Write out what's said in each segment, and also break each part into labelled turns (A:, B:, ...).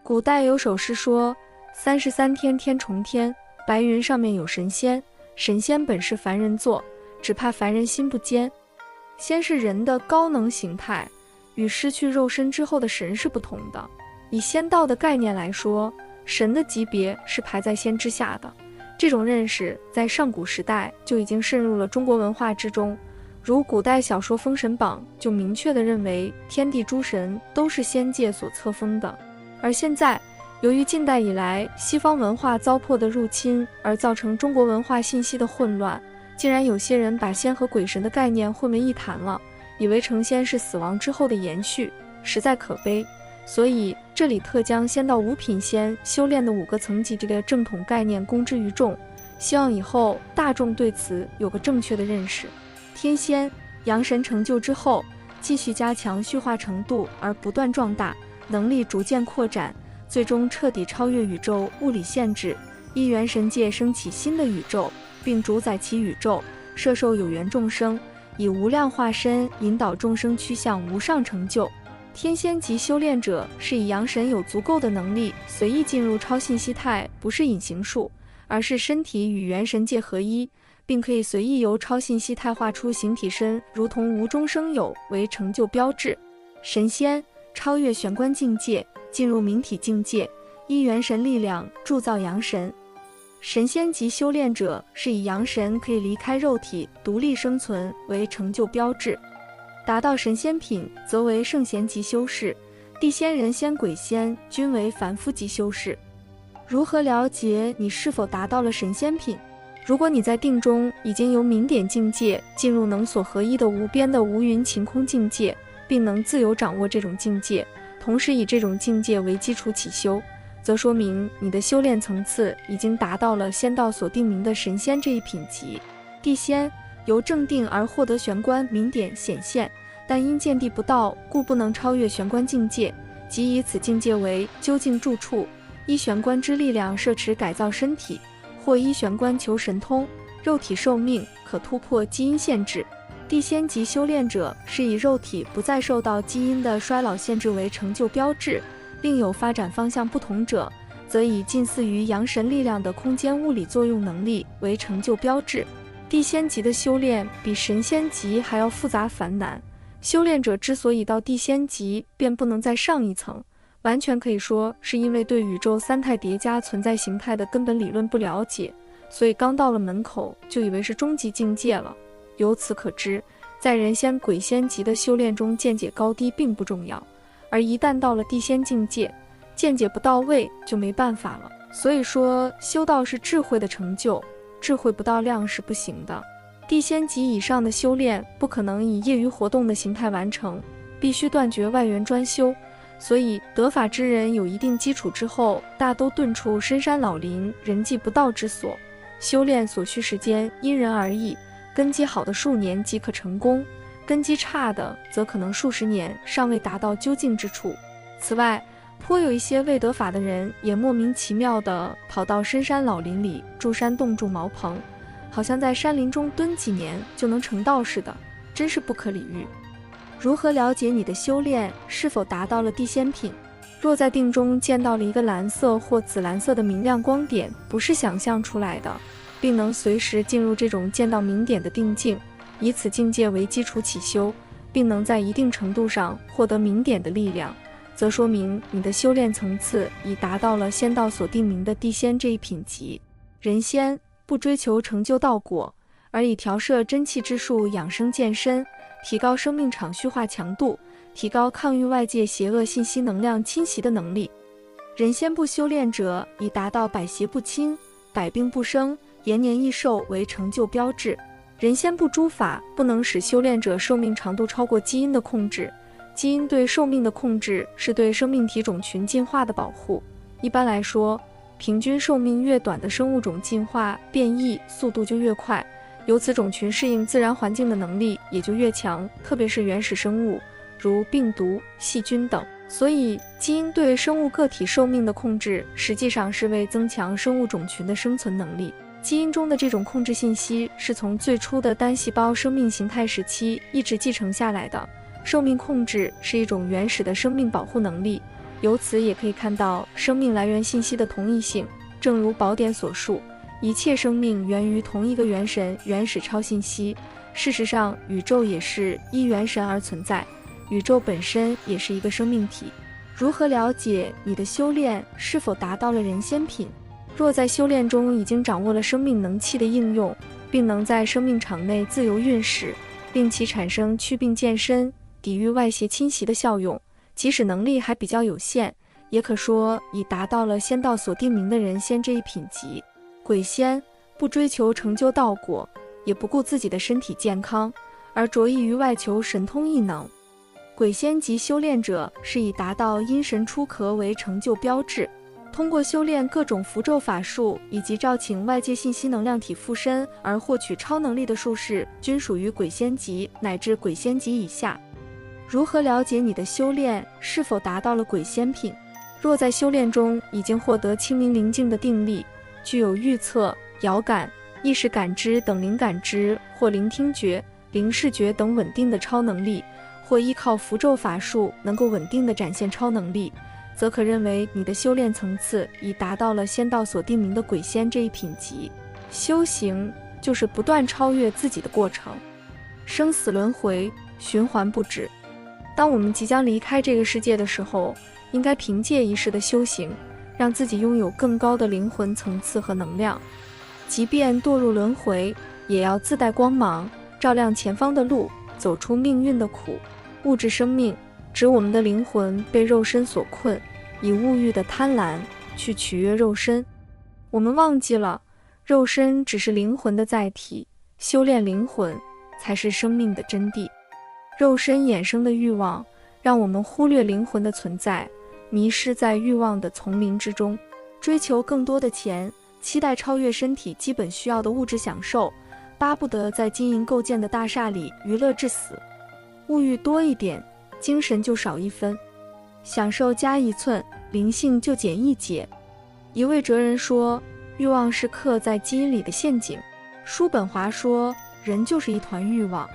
A: 古代有首诗说：“33天天重天，白云上面有神仙。神仙本是凡人做，只怕凡人心不坚。”仙是人的高能形态，与失去肉身之后的神是不同的。以仙道的概念来说，神的级别是排在仙之下的。这种认识在上古时代就已经渗入了中国文化之中。如古代小说《封神榜》就明确地认为天地诸神都是仙界所册封的。而现在，由于近代以来西方文化糟粕的入侵而造成中国文化信息的混乱，竟然有些人把仙和鬼神的概念混为一谈了，以为成仙是死亡之后的延续，实在可悲。所以这里特将仙道五品仙修炼的5个层级的正统概念公之于众，希望以后大众对此有个正确的认识。天仙、阳神成就之后，继续加强虚化程度而不断壮大，能力逐渐扩展，最终彻底超越宇宙物理限制，依元神界升起新的宇宙，并主宰其宇宙，摄受有缘众生，以无量化身引导众生趋向无上成就。天仙级修炼者是以阳神有足够的能力随意进入超信息态，不是隐形术，而是身体与元神界合一，并可以随意由超信息态化出形体身，如同无中生有为成就标志。神仙超越玄关境界，进入明体境界，依元神力量铸造阳神。神仙级修炼者是以阳神可以离开肉体独立生存为成就标志。达到神仙品则为圣贤级修士，地仙、人仙、鬼仙均为凡夫级修士。如何了解你是否达到了神仙品？如果你在定中已经由明点境界进入能所合一的无边的无云晴空境界，并能自由掌握这种境界，同时以这种境界为基础起修，则说明你的修炼层次已经达到了仙道所定名的神仙这一品级。地仙由正定而获得玄关明点显现，但因见地不到，故不能超越玄关境界，即以此境界为究竟住处，依玄关之力量摄持改造身体，或依玄关求神通，肉体寿命可突破基因限制。地仙级修炼者是以肉体不再受到基因的衰老限制为成就标志，另有发展方向不同者，则以近似于阳神力量的空间物理作用能力为成就标志。地仙级的修炼比神仙级还要复杂繁难，修炼者之所以到地仙级便不能再上一层，完全可以说是因为对宇宙三态叠加存在形态的根本理论不了解，所以刚到了门口就以为是终极境界了。由此可知，在人仙鬼仙级的修炼中，见解高低并不重要，而一旦到了地仙境界，见解不到位就没办法了。所以说修道是智慧的成就，智慧不到量是不行的。地仙级以上的修炼不可能以业余活动的形态完成，必须断绝外缘专修，所以得法之人有一定基础之后，大都遁出深山老林人迹不到之所，修炼所需时间因人而异，根基好的数年即可成功，根基差的则可能数十年尚未达到究竟之处。此外，颇有一些未得法的人也莫名其妙地跑到深山老林里筑山洞筑茅棚，好像在山林中蹲几年就能成道似的，真是不可理喻。如何了解你的修炼是否达到了地仙品？若在定中见到了一个蓝色或紫蓝色的明亮光点，不是想象出来的，并能随时进入这种见到明点的定境，以此境界为基础起修，并能在一定程度上获得明点的力量，则说明你的修炼层次已达到了仙道所定名的地仙这一品级。人仙不追求成就道果，而以调摄真气之术养生健身，提高生命场虚化强度，提高抗御外界邪恶信息能量侵袭的能力。人仙不修炼者以达到百邪不侵、百病不生、延年益寿为成就标志。人仙不诸法不能使修炼者寿命长度超过基因的控制，基因对寿命的控制是对生命体种群进化的保护。一般来说，平均寿命越短的生物种进化变异速度就越快，由此种群适应自然环境的能力也就越强，特别是原始生物，如病毒、细菌等。所以基因对生物个体寿命的控制实际上是为增强生物种群的生存能力。基因中的这种控制信息是从最初的单细胞生命形态时期一直继承下来的。寿命控制是一种原始的生命保护能力，由此也可以看到生命来源信息的同一性。正如宝典所述，一切生命源于同一个元神原始超信息。事实上，宇宙也是依元神而存在，宇宙本身也是一个生命体。如何了解你的修炼是否达到了人仙品？若在修炼中已经掌握了生命能气的应用，并能在生命场内自由运使，令其产生祛病健身、抵御外邪侵袭的效用，即使能力还比较有限，也可说已达到了仙道所定名的人仙这一品级。鬼仙不追求成就道果，也不顾自己的身体健康，而着意于外求神通异能。鬼仙级修炼者是以达到阴神出壳为成就标志，通过修炼各种符咒法术以及召请外界信息能量体附身而获取超能力的术士，均属于鬼仙级乃至鬼仙级以下。如何了解你的修炼是否达到了鬼仙品？若在修炼中已经获得清明灵境的定力，具有预测、遥感、意识感知等灵感知或灵听觉、灵视觉等稳定的超能力，或依靠符咒法术能够稳定地展现超能力，则可认为你的修炼层次已达到了仙道所定名的鬼仙这一品级。修行就是不断超越自己的过程，生死轮回，循环不止。当我们即将离开这个世界的时候，应该凭借一世的修行，让自己拥有更高的灵魂层次和能量。即便堕入轮回，也要自带光芒，照亮前方的路，走出命运的苦。物质生命指我们的灵魂被肉身所困，以物欲的贪婪去取悦肉身。我们忘记了，肉身只是灵魂的载体，修炼灵魂才是生命的真谛。肉身衍生的欲望，让我们忽略灵魂的存在，迷失在欲望的丛林之中，追求更多的钱，期待超越身体基本需要的物质享受，巴不得在经营构建的大厦里娱乐至死。物欲多一点，精神就少一分；享受加一寸，灵性就减一截。一位哲人说，欲望是刻在基因里的陷阱。叔本华说，人就是一团欲望，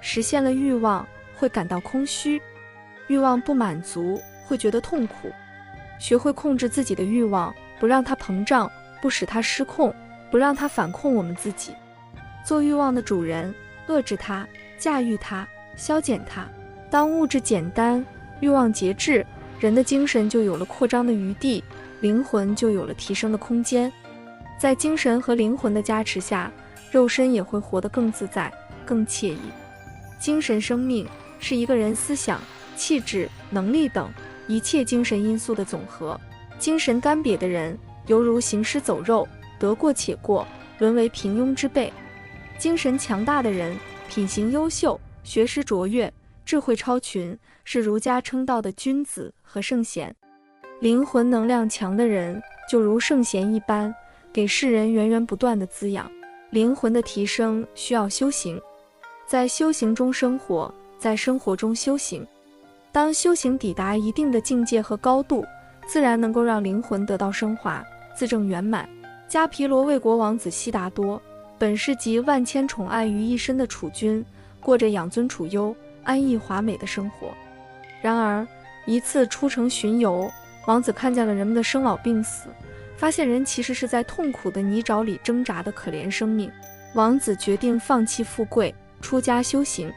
A: 实现了欲望会感到空虚，欲望不满足会觉得痛苦。学会控制自己的欲望，不让它膨胀，不使它失控，不让它反控我们自己。做欲望的主人，遏制它，驾驭它，消减它。当物质简单，欲望节制，人的精神就有了扩张的余地，灵魂就有了提升的空间。在精神和灵魂的加持下，肉身也会活得更自在，更惬意。精神生命是一个人思想、气质、能力等一切精神因素的总和。精神干瘪的人，犹如行尸走肉，得过且过，沦为平庸之辈。精神强大的人，品行优秀，学识卓越，智慧超群，是儒家称道的君子和圣贤。灵魂能量强的人，就如圣贤一般，给世人源源不断的滋养。灵魂的提升需要修行，在修行中生活，在生活中修行。当修行抵达一定的境界和高度，自然能够让灵魂得到升华，自证圆满。迦毗罗卫国王子悉达多，本是集万千宠爱于一身的储君，过着养尊处优、安逸华美的生活。然而，一次出城巡游，王子看见了人们的生老病死，发现人其实是在痛苦的泥沼里挣扎的可怜生命。王子决定放弃富贵，出家修行。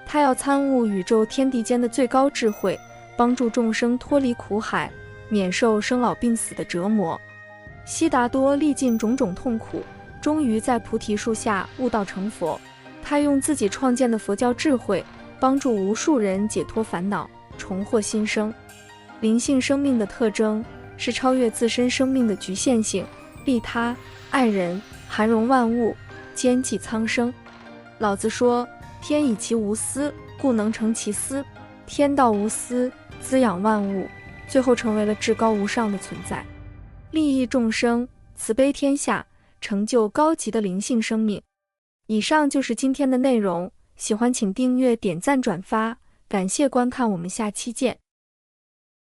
A: 他要参悟宇宙天地间的最高智慧，帮助众生脱离苦海，免受生老病死的折磨。悉达多历尽种种痛苦，终于在菩提树下悟道成佛。他用自己创建的佛教智慧，帮助无数人解脱烦恼，重获新生。灵性生命的特征是超越自身生命的局限性，利他、爱人，涵容万物，兼济苍生。老子说，天以其无私，故能成其私。天道无私，滋养万物，最后成为了至高无上的存在，利益众生，慈悲天下，成就高级的灵性生命。以上就是今天的内容，喜欢请订阅、点赞、转发，感谢观看，我们下期见。